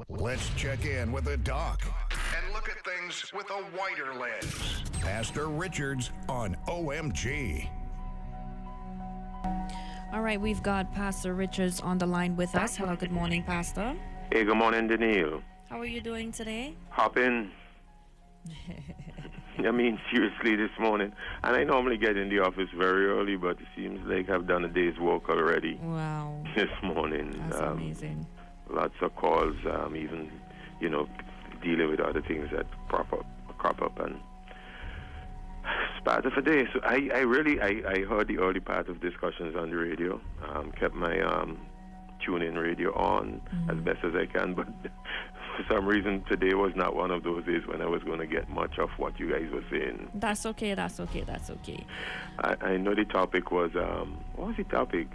Let's check in with the doc and look at things with a wider lens. Pastor Richards on OMG. All right, we've got Pastor Richards on the line with us. Hello, good morning, Pastor. Hey, good morning, Danielle. How are you doing today? Hopping. I mean, seriously, this morning. And I normally get in the office very early, but it seems like I've done a day's work already. Wow. This morning. That's amazing. Lots of calls, even, dealing with other things that crop up. And it's part of a day. So I heard the early part of discussions on the radio, kept my tune-in radio on as best as I can, but for some reason today was not one of those days when I was going to get much of what you guys were saying. That's okay. I know the topic was, what was the topic?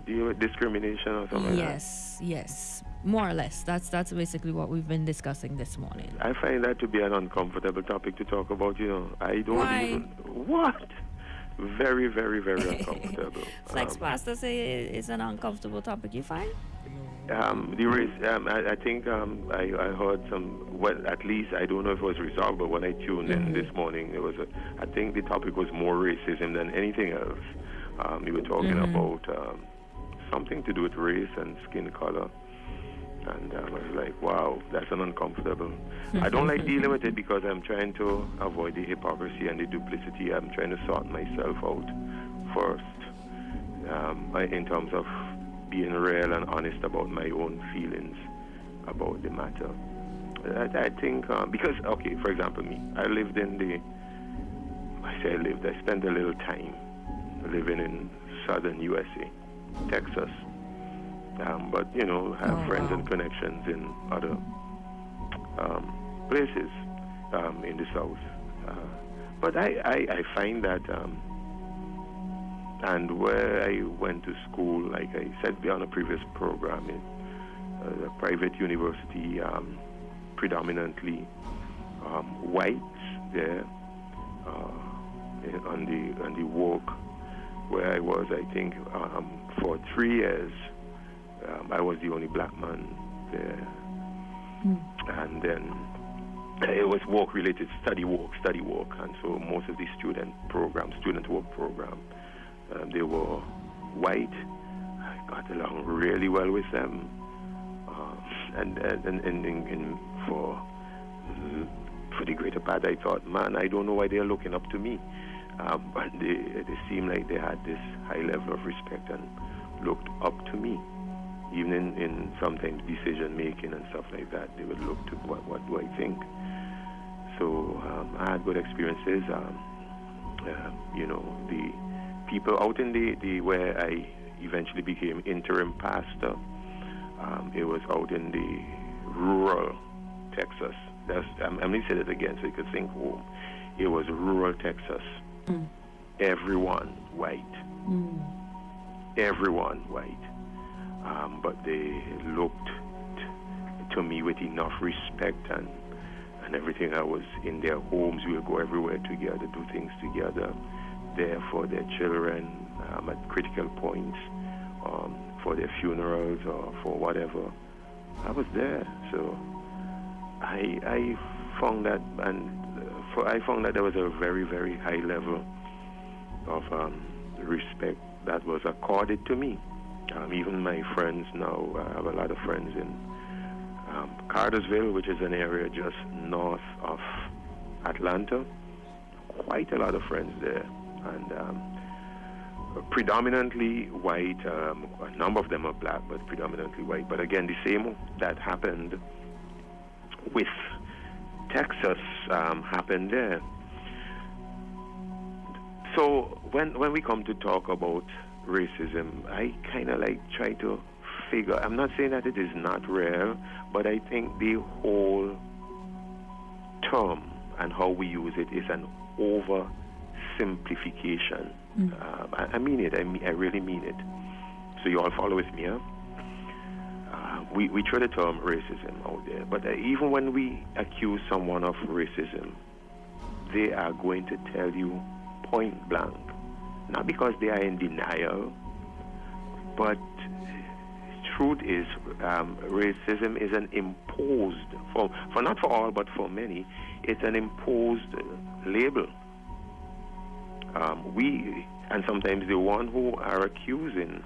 Deal with discrimination or something like that? Yes. More or less. That's basically what we've been discussing this morning. I find that to be an uncomfortable topic to talk about, I don't Why? What? Very, very, very uncomfortable. Flex Pastor say it's an uncomfortable topic. You find? The race, I think I heard some, well, at least I don't know if it was resolved, but when I tuned in this morning, I think the topic was more racism than anything else. We were talking about something to do with race and skin color. And I was like, wow, that's an uncomfortable. I don't like dealing with it because I'm trying to avoid the hypocrisy and the duplicity. I'm trying to sort myself out first in terms of being real and honest about my own feelings about the matter. I think, because, okay, for example, me, I spent a little time living in southern USA, Texas. But, have friends and connections in other places in the South. But I find that, and where I went to school, like I said on a previous program, in a private university, predominantly whites there, on the walk where I was, I think, for 3 years. I was the only black man there. And then it was work-related, study work. And so most of the student work program, they were white. I got along really well with them. And for the greater part, I thought, man, I don't know why they're looking up to me. But they seemed like they had this high level of respect and looked up to me. Even in sometimes decision making and stuff like that, they would look to what do I think. So I had good experiences. The people out in the where I eventually became interim pastor. It was out in the rural Texas. I'm going to say that again so you could think home. It was rural Texas. Everyone white. Everyone white. But they looked to me with enough respect and everything. I was in their homes. We would go everywhere together, do things together, there for their children at critical points, for their funerals or for whatever. I was there. So I found that, I found that there was a very, very high level of respect that was accorded to me. Even my friends now, I have a lot of friends in Cartersville, which is an area just north of Atlanta. Quite a lot of friends there, and predominantly white. A number of them are black, but predominantly white. But again, the same that happened with Texas happened there. So when we come to talk about racism, I kind of try to figure, I'm not saying that it is not real, but I think the whole term and how we use it is an oversimplification. I mean it, I really mean it. So you all follow with me, huh? We throw the term racism out there, but even when we accuse someone of racism, they are going to tell you point blank, not because they are in denial, but truth is, racism is an imposed, for not for all, but for many, it's an imposed label. And sometimes the one who are accusing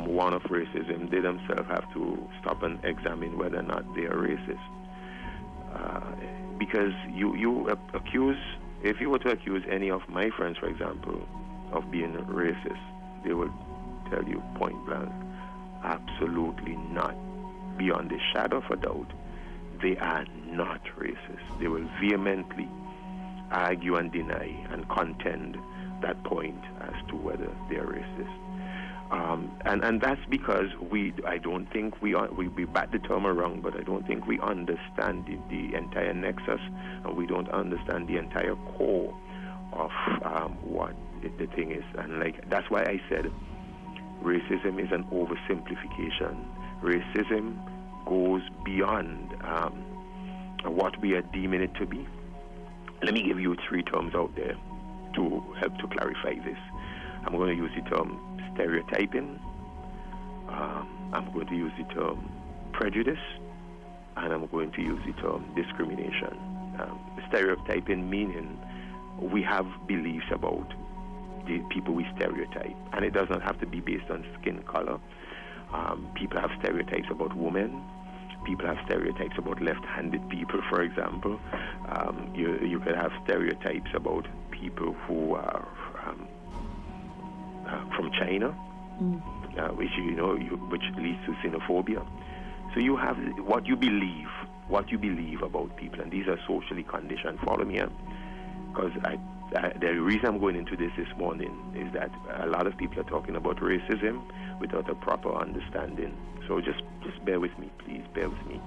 one of racism, they themselves have to stop and examine whether or not they are racist. Because you accuse, if you were to accuse any of my friends, for example, of being racist, they will tell you point blank, absolutely not. Beyond a shadow of a doubt, they are not racist. They will vehemently argue and deny and contend that point as to whether they are racist. And that's because I don't think we bat the term around, but I don't think we understand the entire nexus, and we don't understand the entire core of what the thing is. And that's why I said racism is an oversimplification. Racism goes beyond what we are deeming it to be. Let me give you 3 terms out there to help to clarify this. I'm going to use the term stereotyping, I'm going to use the term prejudice, and I'm going to use the term discrimination. Stereotyping meaning we have beliefs about the people we stereotype, and it does not have to be based on skin color. People have stereotypes about women. People have stereotypes about left-handed people, for example. You could have stereotypes about people who are from China, which leads to xenophobia. So you have what you believe about people, and these are socially conditioned. Follow me, because the reason I'm going into this morning is that a lot of people are talking about racism without a proper understanding. So just bear with me, please, bear with me.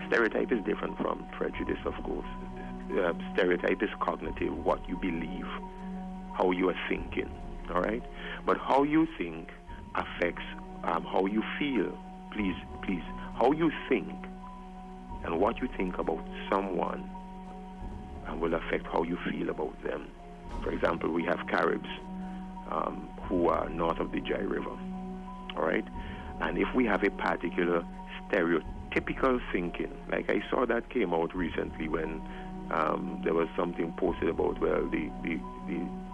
Stereotype is different from prejudice, of course. Stereotype is cognitive, what you believe, how you are thinking, all right? But how you think affects how you feel. Please, how you think and what you think about someone will affect how you feel about them. For example, we have Caribs who are north of the Jai River, all right? And if we have a particular stereotypical thinking, like I saw that came out recently when there was something posted about, well, the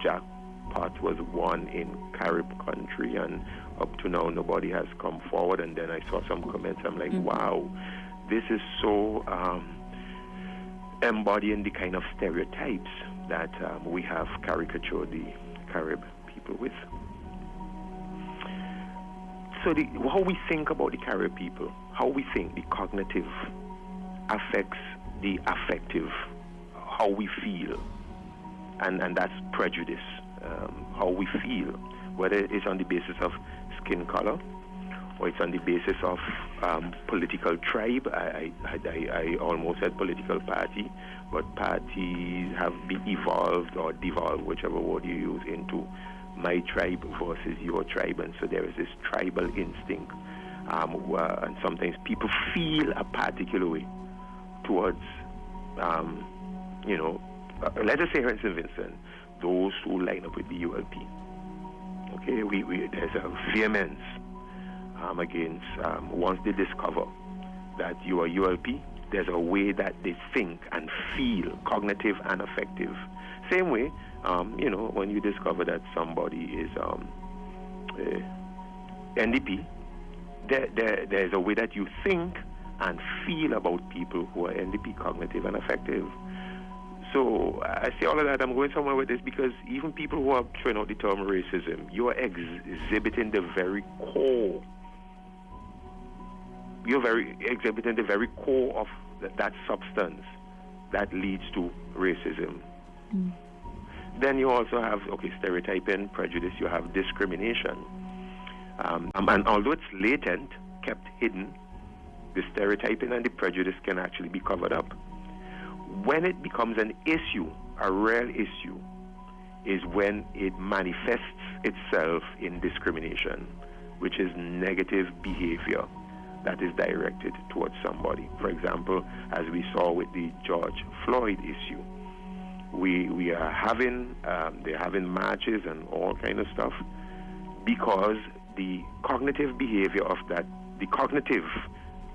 jackpot was won in Carib country, and up to now nobody has come forward. And then I saw some comments. I'm like, wow, this is so embodying the kind of stereotypes that we have caricatured the Carib people with. So how we think about the Carib people, how we think, the cognitive affects the affective, how we feel, and that's prejudice, how we feel, whether it's on the basis of skin color or it's on the basis of political tribe. I almost said political party, but parties have been evolved or devolved, whichever word you use, into my tribe versus your tribe, and so there is this tribal instinct, and sometimes people feel a particular way towards, let us say, for instance, Vincent, those who line up with the ULP. Okay, there's a vehemence against once they discover that you are ULP, there's a way that they think and feel, cognitive and affective. Same way, when you discover that somebody is NDP, there's a way that you think and feel about people who are NDP, cognitive and affective. So I say all of that. I'm going somewhere with this because even people who are throwing out the term racism, you are exhibiting the very core. Exhibiting the very core of that substance that leads to racism. Then you also have, stereotyping, prejudice, you have discrimination. And although it's latent, kept hidden, the stereotyping and the prejudice can actually be covered up. When it becomes an issue, a real issue, is when it manifests itself in discrimination, which is negative behavior that is directed towards somebody. For example, as we saw with the George Floyd issue, we are having they're having marches and all kind of stuff because the cognitive behavior of that the cognitive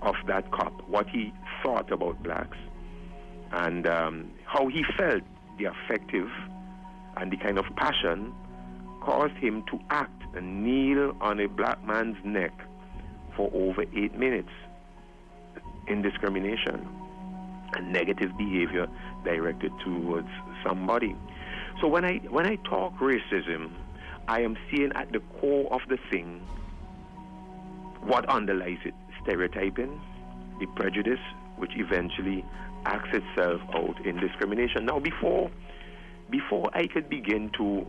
of that cop, what he thought about blacks, and how he felt the affective and the kind of passion caused him to act and kneel on a black man's neck for over 8 minutes. Indiscrimination and negative behavior directed towards somebody. So when I talk racism, I am seeing at the core of the thing what underlies it: stereotyping, the prejudice, which eventually acts itself out in discrimination. Now, before I could begin to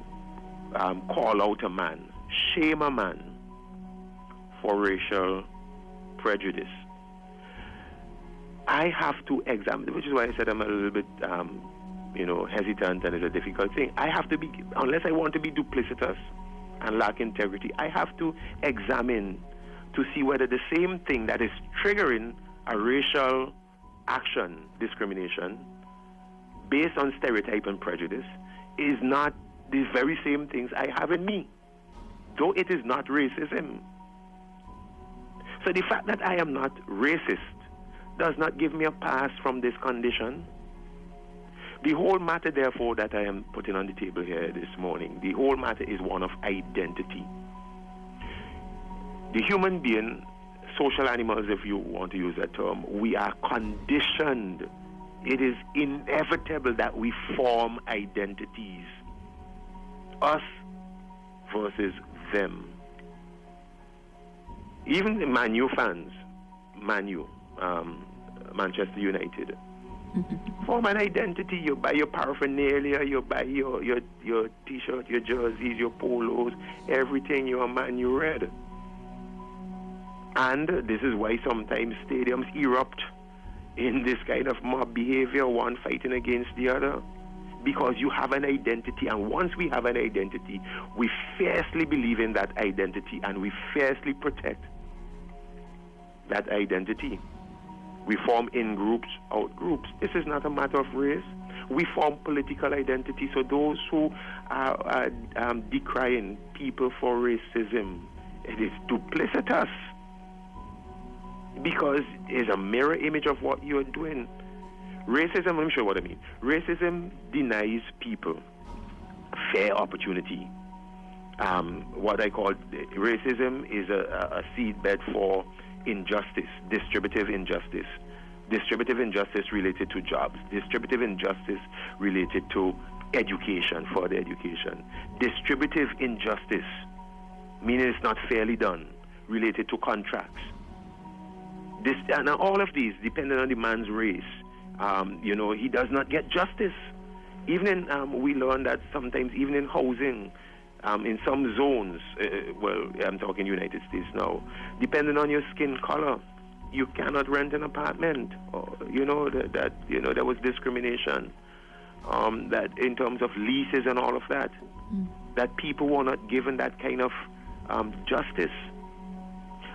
call out a man, shame a man for racial prejudice, I have to examine, which is why I said I'm a little bit, hesitant, and it's a difficult thing. I have to be, unless I want to be duplicitous and lack integrity, I have to examine to see whether the same thing that is triggering a racial action, discrimination, based on stereotype and prejudice, is not the very same things I have in me, though it is not racism. So the fact that I am not racist does not give me a pass from this condition. The whole matter, therefore, that I am putting on the table here this morning, the whole matter is one of identity. The human being, social animals, if you want to use that term, we are conditioned. It is inevitable that we form identities. Us versus them. Even the Man U fans, Manchester United, form an identity. You buy your paraphernalia, you buy your T-shirt, your jerseys, your polos, everything. You're a Man U red. And this is why sometimes stadiums erupt in this kind of mob behavior, one fighting against the other, because you have an identity. And once we have an identity, we fiercely believe in that identity, and we fiercely protect that identity. We form in-groups, out-groups. This is not a matter of race. We form political identity. So those who are decrying people for racism, it is duplicitous, because it's a mirror image of what you're doing. Racism, let me show you what I mean. Racism denies people fair opportunity. What I call racism is a seedbed for injustice, distributive injustice. Distributive injustice related to jobs. Distributive injustice related to education, further education. Distributive injustice, meaning it's not fairly done, related to contracts. And all of these, depending on the man's race, he does not get justice. Even in, we learn that sometimes even in housing, in some zones, I'm talking United States now, depending on your skin color, you cannot rent an apartment. There was discrimination. That in terms of leases and all of that, that people were not given that kind of justice.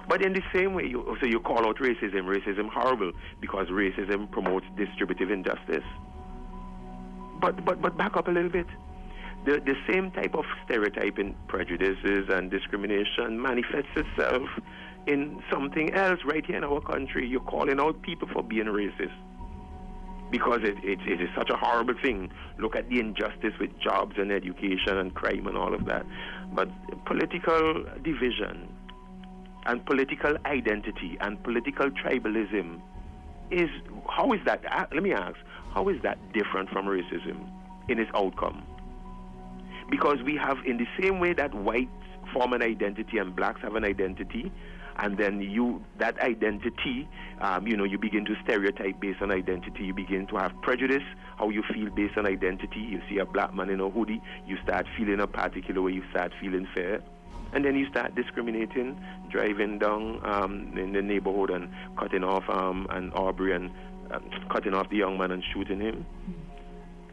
But in the same way, you call out racism horrible, because racism promotes distributive injustice. But back up a little bit. The same type of stereotyping, prejudices, and discrimination manifests itself in something else right here in our country. You're calling out people for being racist because it is such a horrible thing. Look at the injustice with jobs and education and crime and all of that. But political division and political identity and political tribalism how is that? Let me ask, how is that different from racism in its outcome? Because we have, in the same way that whites form an identity and blacks have an identity, and then that identity, you begin to stereotype based on identity. You begin to have prejudice, how you feel based on identity. You see a black man in a hoodie, you start feeling a particular way, you start feeling fair. And then you start discriminating, driving down in the neighborhood and cutting off an Aubrey and cutting off the young man and shooting him.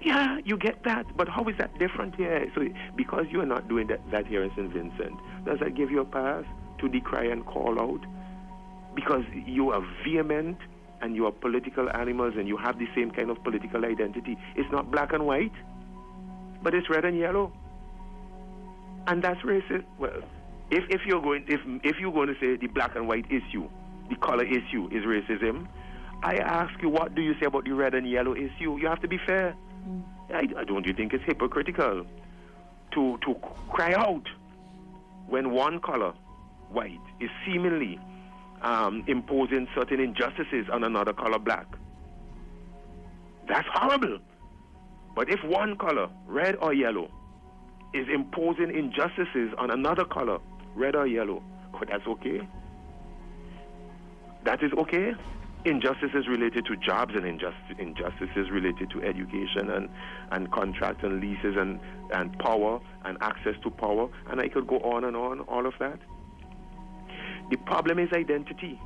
Yeah, you get that, but how is that different here? So because you are not doing that here in St. Vincent, does that give you a pass to decry and call out? Because you are vehement and you are political animals and you have the same kind of political identity. It's not black and white, but it's red and yellow. And that's racist. Well, if you're going to say the black and white issue, the color issue is racism, I ask you, what do you say about the red and yellow issue? You have to be fair. Don't you think it's hypocritical to cry out when one color, white, is seemingly imposing certain injustices on another color, black? That's horrible. But if one color, red or yellow, is imposing injustices on another color, red or yellow, that's okay. That is okay. Injustices related to jobs and injustices related to education and contracts and leases and power and access to power, and I could go on and on, all of that. The problem is identity.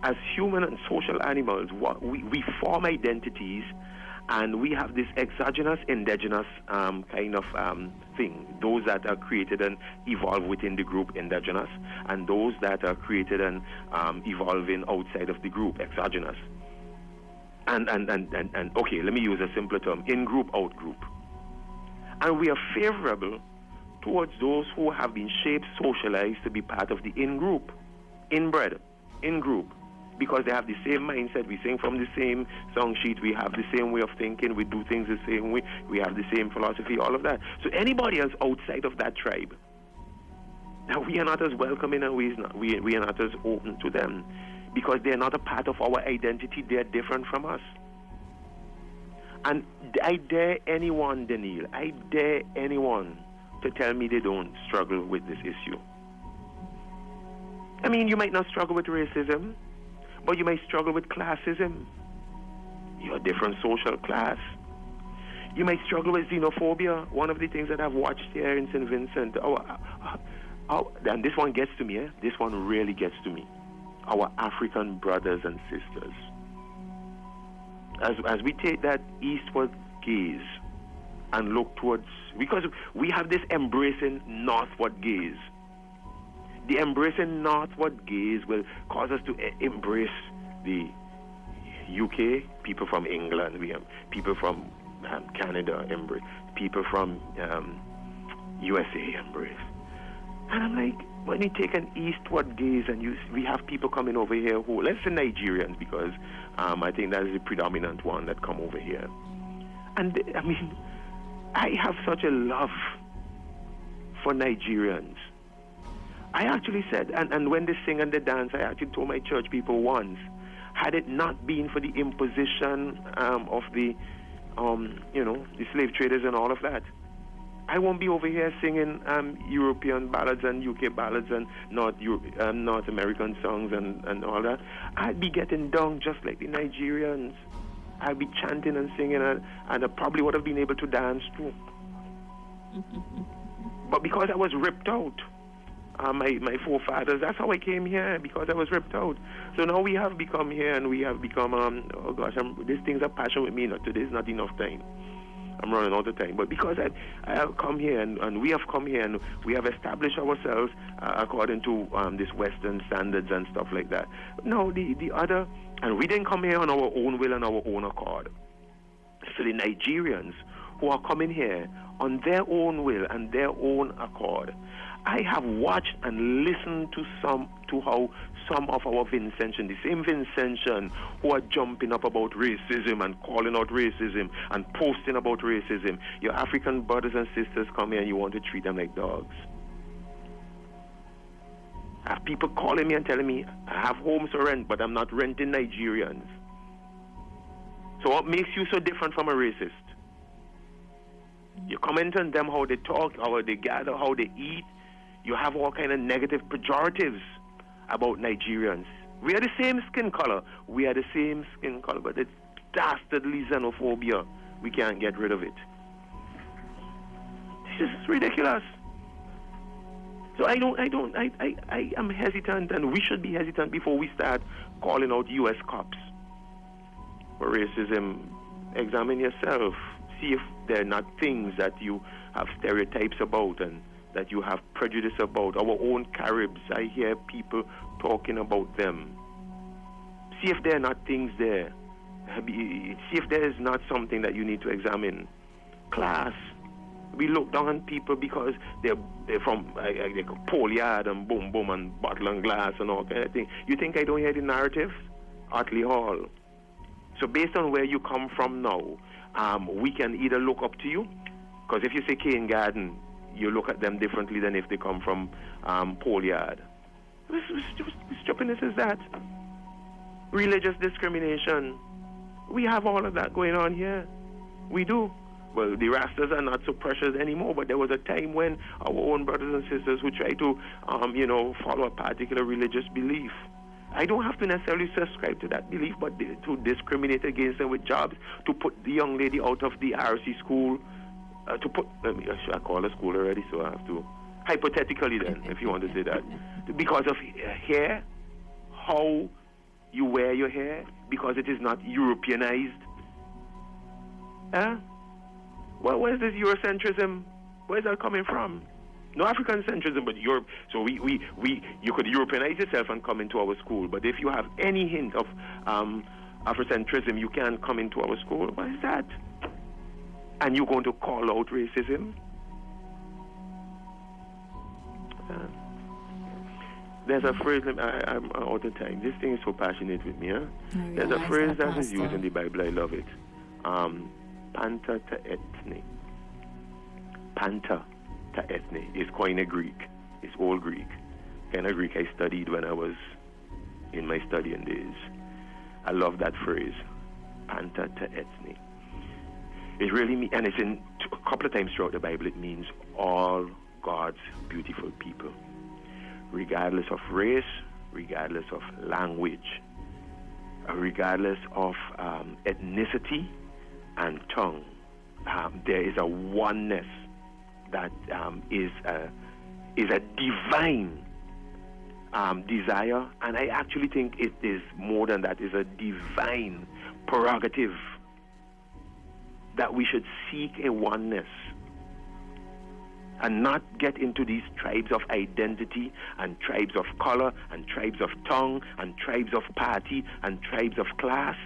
As human and social animals, we form identities, and we have this exogenous, endogenous kind of thing. Those that are created and evolve within the group, endogenous, and those that are created and evolving outside of the group, exogenous. And okay, let me use a simpler term: in-group, out-group. And we are favorable towards those who have been shaped, socialized to be part of the in-group, inbred, in-group. Because they have the same mindset, we sing from the same song sheet, we have the same way of thinking, we do things the same way, we have the same philosophy, all of that. So anybody else outside of that tribe, now we are not as welcoming and we are not as open to them, because they're not a part of our identity, they're different from us. And I dare anyone, Daniel, I dare anyone to tell me they don't struggle with this issue. I mean, you might not struggle with racism, but you might struggle with classism. You're a different social class. You might struggle with xenophobia. One of the things that I've watched here in St. Vincent, and this one gets to me, this one really gets to me. Our African brothers and sisters. As we take that eastward gaze and look towards, because we have this embracing northward gaze. The embracing northward gaze will cause us to embrace the UK, people from England, we have people from Canada embrace, people from USA embrace. And I'm like, when you take an eastward gaze and we have people coming over here who, let's say Nigerians, because I think that is the predominant one that come over here. And I mean, I have such a love for Nigerians. I actually said, and when they sing and they dance, I actually told my church people once, had it not been for the imposition of the, the slave traders and all of that, I won't be over here singing European ballads and UK ballads and North American songs and all that. I'd be getting down just like the Nigerians. I'd be chanting and singing, and I probably would have been able to dance too. But because I was ripped out, my forefathers, that's how I came here, because I was ripped out. So now we have become here, and we have become, oh gosh, these things are passion with me. Today's not enough time. I'm running out of time. But because I have come here, and we have come here, and we have established ourselves according to this Western standards and stuff like that. No, the other, and we didn't come here on our own will and our own accord. So the Nigerians who are coming here on their own will and their own accord, I have watched and listened to how some of our Vincentians, the same Vincentians who are jumping up about racism and calling out racism and posting about racism, your African brothers and sisters come here and you want to treat them like dogs. I have people calling me and telling me, I have homes to rent, but I'm not renting Nigerians. So what makes you so different from a racist? You comment on them, how they talk, how they gather, how they eat. You have all kind of negative pejoratives about Nigerians. We are the same skin color. We are the same skin color, but it's dastardly xenophobia. We can't get rid of it. This is ridiculous. So I am hesitant, and we should be hesitant before we start calling out U.S. cops for racism. Examine yourself. See if there are not things that you have stereotypes about and that you have prejudice about. Our own Caribs, I hear people talking about them. See if there are not things there. See if there is not something that you need to examine. Class. We look down on people because they're from like pole yard and boom boom and bottle and glass and all kind of thing. You think I don't hear the narrative? Otley Hall. So based on where you come from now, we can either look up to you, because if you say Cane Garden, you look at them differently than if they come from pole yard. Stupidness is that. Religious discrimination. We have all of that going on here. We do. Well, the Rastas are not so precious anymore, but there was a time when our own brothers and sisters would try to, follow a particular religious belief. I don't have to necessarily subscribe to that belief, but to discriminate against them with jobs, to put the young lady out of the RC school, I call a school already, so I have to, hypothetically then, if you want to say that, because of hair, how you wear your hair, because it is not Europeanized. Well, where's this Eurocentrism? Where's that coming from? No African centrism, but Europe. So you could Europeanize yourself and come into our school. But if you have any hint of Afrocentrism, you can't come into our school. What is that? And you're going to call out racism? There's a phrase, I'm out of time. This thing is so passionate with me. There's a phrase that is used in the Bible. I love it. Panta ta ethne. Panta ta ethne is Koine Greek. It's old Greek. Kind of Greek I studied when I was in my studying days. I love that phrase. Panta ta ethne. It really means, and it's in a couple of times throughout the Bible, it means all God's beautiful people. Regardless of race, regardless of language, regardless of ethnicity and tongue, there is a oneness that is a divine desire, and I actually think it is more than that. It's a divine prerogative that we should seek a oneness and not get into these tribes of identity and tribes of color and tribes of tongue and tribes of party and tribes of class.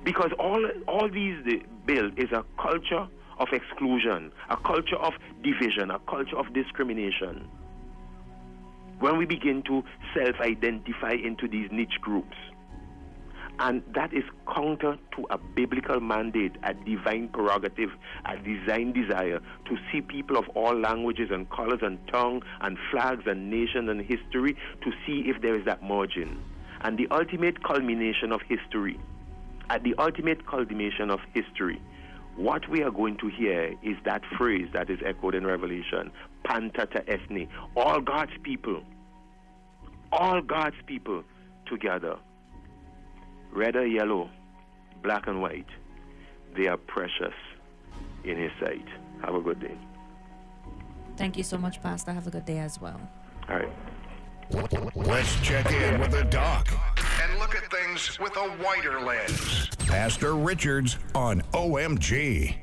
Because all these build is a culture of exclusion, a culture of division, a culture of discrimination. When we begin to self-identify into these niche groups, and that is counter to a biblical mandate, a divine prerogative, a design desire to see people of all languages and colors and tongue and flags and nation and history, to see if there is that margin. And the ultimate culmination of history, at the ultimate culmination of history, what we are going to hear is that phrase that is echoed in Revelation, Panta ta ethne, all God's people together. Red or yellow, black and white, they are precious in His sight. Have a good day. Thank you so much, Pastor. Have a good day as well. All right. Let's check in with the doc and look at things with a wider lens. Pastor Richards on OMG.